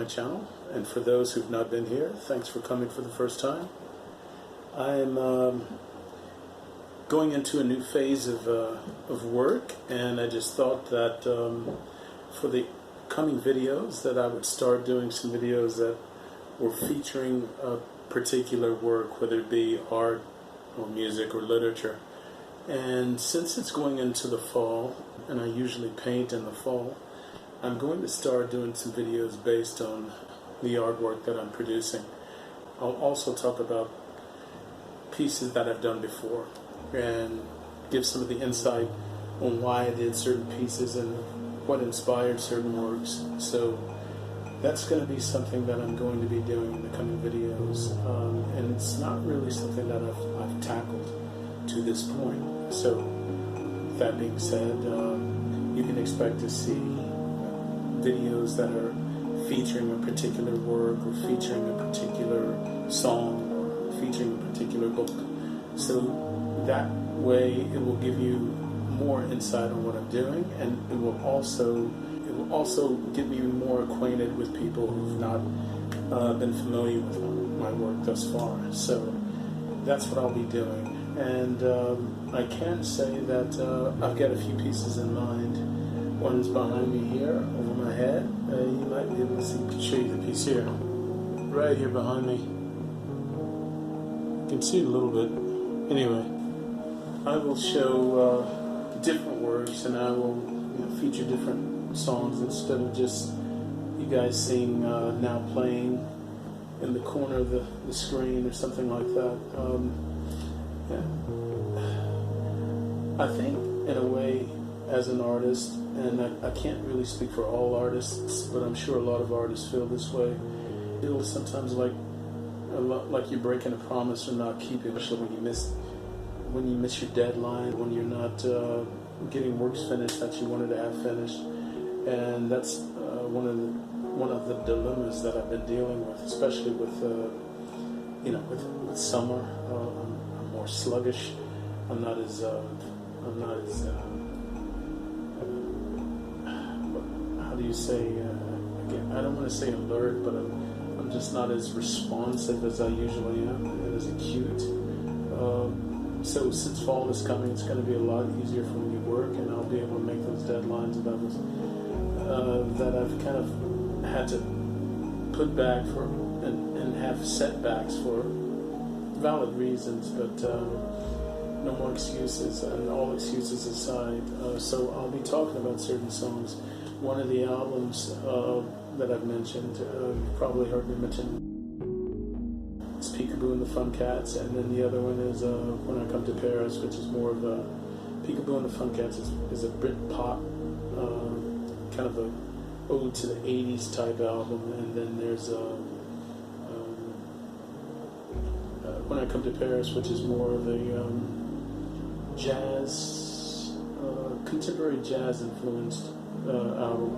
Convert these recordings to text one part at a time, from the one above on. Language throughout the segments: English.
channel, and for those who've not been here, thanks for coming for the first time. I'm going into a new phase of work, and I just thought that for the coming videos that I would start doing some videos that were featuring a particular work, whether it be art or music or literature. And since it's going into the fall, and I usually paint in the fall, I'm going to start doing some videos based on the artwork that I'm producing. I'll also talk about pieces that I've done before and give some of the insight on why I did certain pieces and what inspired certain works. So that's going to be something that I'm going to be doing in the coming videos, and it's not really something that I've tackled to this point. So that being said, you can expect to see videos that are featuring a particular work or featuring a particular song or featuring a particular book. So that way it will give you more insight on what I'm doing, and it will also get me more acquainted with people who've not been familiar with my work thus far. So that's what I'll be doing. And I can say that I've got a few pieces in mind. One's behind me here, over my head. You might be able to show you the piece here. Right here behind me. You can see it a little bit. Anyway, I will show different works, and I will feature different songs instead of just you guys seeing now playing in the corner of the screen or something like that. Yeah. I think, in a way, as an artist, and I can't really speak for all artists, but I'm sure a lot of artists feel this way. It'll sometimes like you're breaking a promise or not keeping, especially when you miss your deadline, when you're not getting works finished that you wanted to have finished, and that's one of the dilemmas that I've been dealing with, especially with summer. I'm more sluggish. I'm not as how do you say? Again, I don't want to say alert, but I'm just not as responsive as I usually am, and as acute. So since fall is coming, it's going to be a lot easier for me to work, and I'll be able to make those deadlines that I've kind of had to put back for and have setbacks for valid reasons, but no more excuses, and all excuses aside. So I'll be talking about certain songs. One of the albums that I've mentioned, you've probably heard me mention, it's Peekaboo and the Fun Cats, and then the other one is When I Come to Paris, which is more of a Peekaboo and the Fun Cats is a Brit pop kind of a ode to the 80s type album, and then there's When I Come to Paris, which is more of a jazz, contemporary jazz influenced album,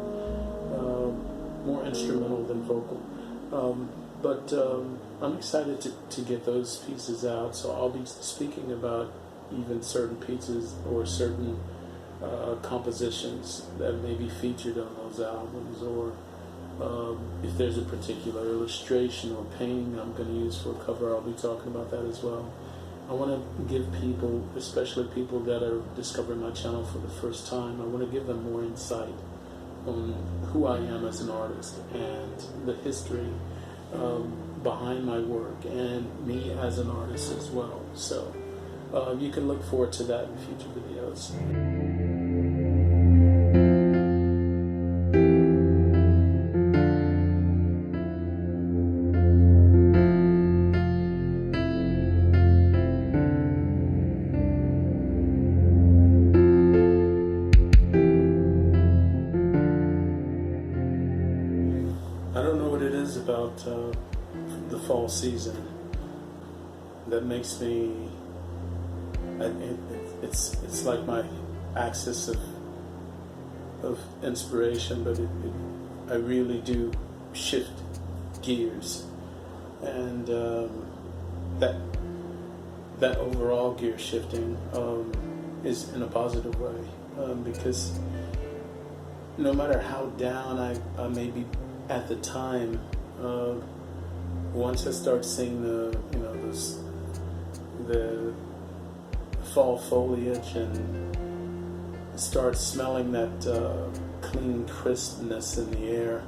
more instrumental than vocal. But I'm excited to get those pieces out, so I'll be speaking about even certain pieces or certain compositions that may be featured on those albums, or if there's a particular illustration or painting I'm going to use for a cover, I'll be talking about that as well. I want to give people, especially people that are discovering my channel for the first time, I want to give them more insight on who I am as an artist and the history behind my work and me as an artist as well. So you can look forward to that in future videos. I don't know what it is about the fall season that makes me, it's like my axis of inspiration, but I really do shift gears, and that overall gear shifting is in a positive way, because no matter how down I may be at the time, once I start seeing the fall foliage and start smelling that clean crispness in the air,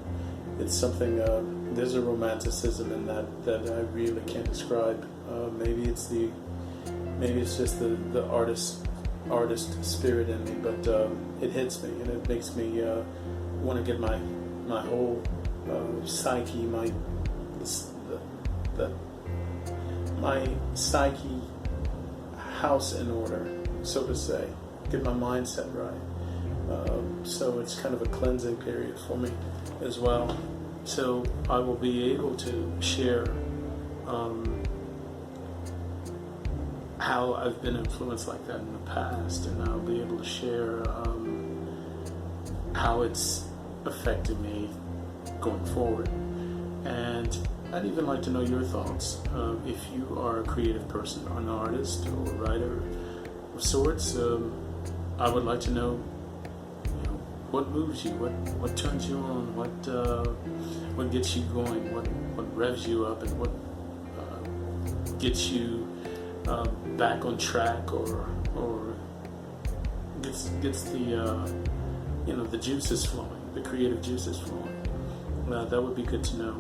it's something. There's a romanticism in that I really can't describe. Maybe it's just the artist spirit in me, but it hits me and it makes me want to get my whole psyche, my psyche house in order, so to say, get my mindset right. So it's kind of a cleansing period for me as well. So I will be able to share how I've been influenced like that in the past, and I'll be able to share how it's affected me going forward. And I'd even like to know your thoughts. If you are a creative person, or an artist, or a writer of sorts, I would like to know, what moves you, what turns you on, what gets you going, what revs you up, and what gets you back on track, or gets the juices flowing, the creative juices flowing. That would be good to know.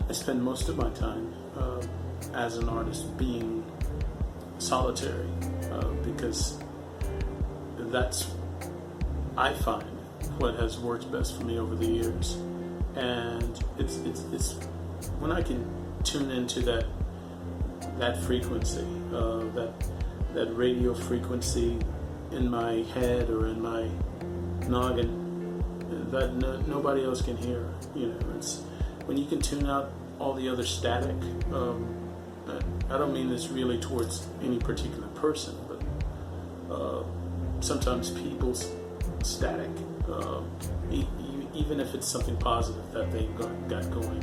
I spend most of my time as an artist being solitary, because that's, I find, what has worked best for me over the years. And it's when I can tune into that frequency, that radio frequency in my head or in my noggin that nobody else can hear. It's when you can tune out all the other static. I don't mean this really towards any particular person, but sometimes people's static, even if it's something positive that they got going,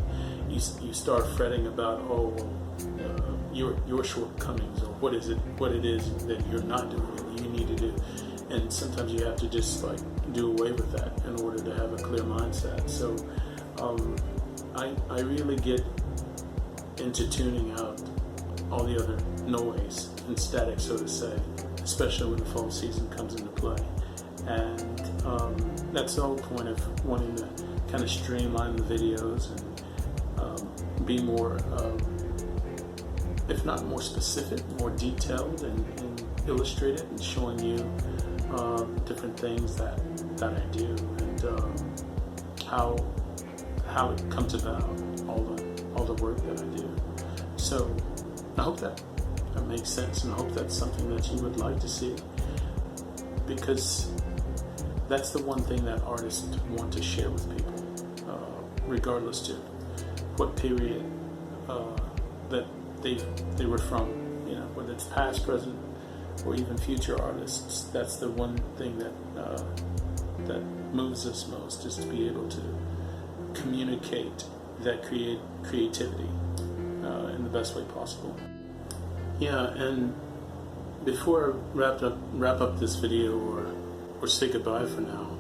you start fretting about your shortcomings, or what it is that you're not doing that you need to do. And sometimes you have to just do away with that in order to have a clear mindset. So I really get into tuning out all the other noise and static, so to say, especially when the fall season comes into play. And that's the whole point of wanting to kind of streamline the videos and be more, if not more specific, more detailed and illustrated, and showing you different things that I do, and how it comes about, all the work that I do. So I hope that makes sense, and I hope that's something that you would like to see, because that's the one thing that artists want to share with people, regardless to what period that they were from, whether it's past, present, or even future artists. That's the one thing that moves us most, is to be able to communicate that creativity in the best way possible. Yeah, and before I wrap up this video, or say goodbye for now,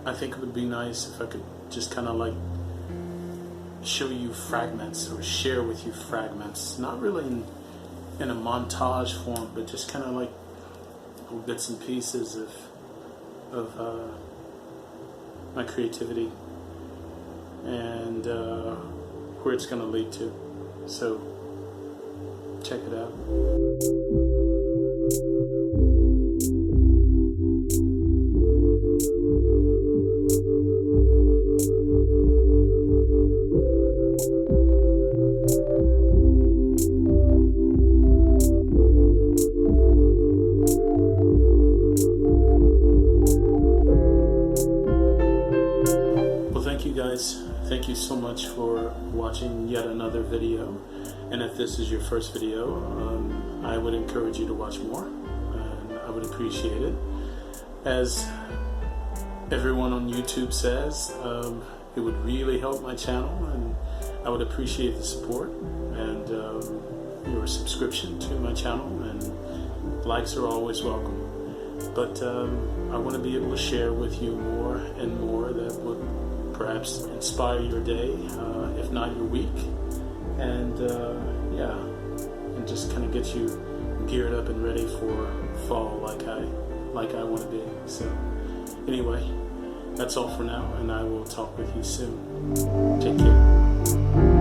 I think it would be nice if I could just kind of show you fragments, or share with you fragments, not really in a montage form, but just kind of bits and pieces of my creativity, and where it's going to lead to. So check it out. Thank you so much for watching yet another video, and if this is your first video, I would encourage you to watch more, and I would appreciate it. As everyone on YouTube says, it would really help my channel, and I would appreciate the support and your subscription to my channel, and likes are always welcome. But I want to be able to share with you more and more that would perhaps inspire your day, if not your week, and and just kind of get you geared up and ready for fall like I want to be. So anyway, that's all for now, and I will talk with you soon. Take care.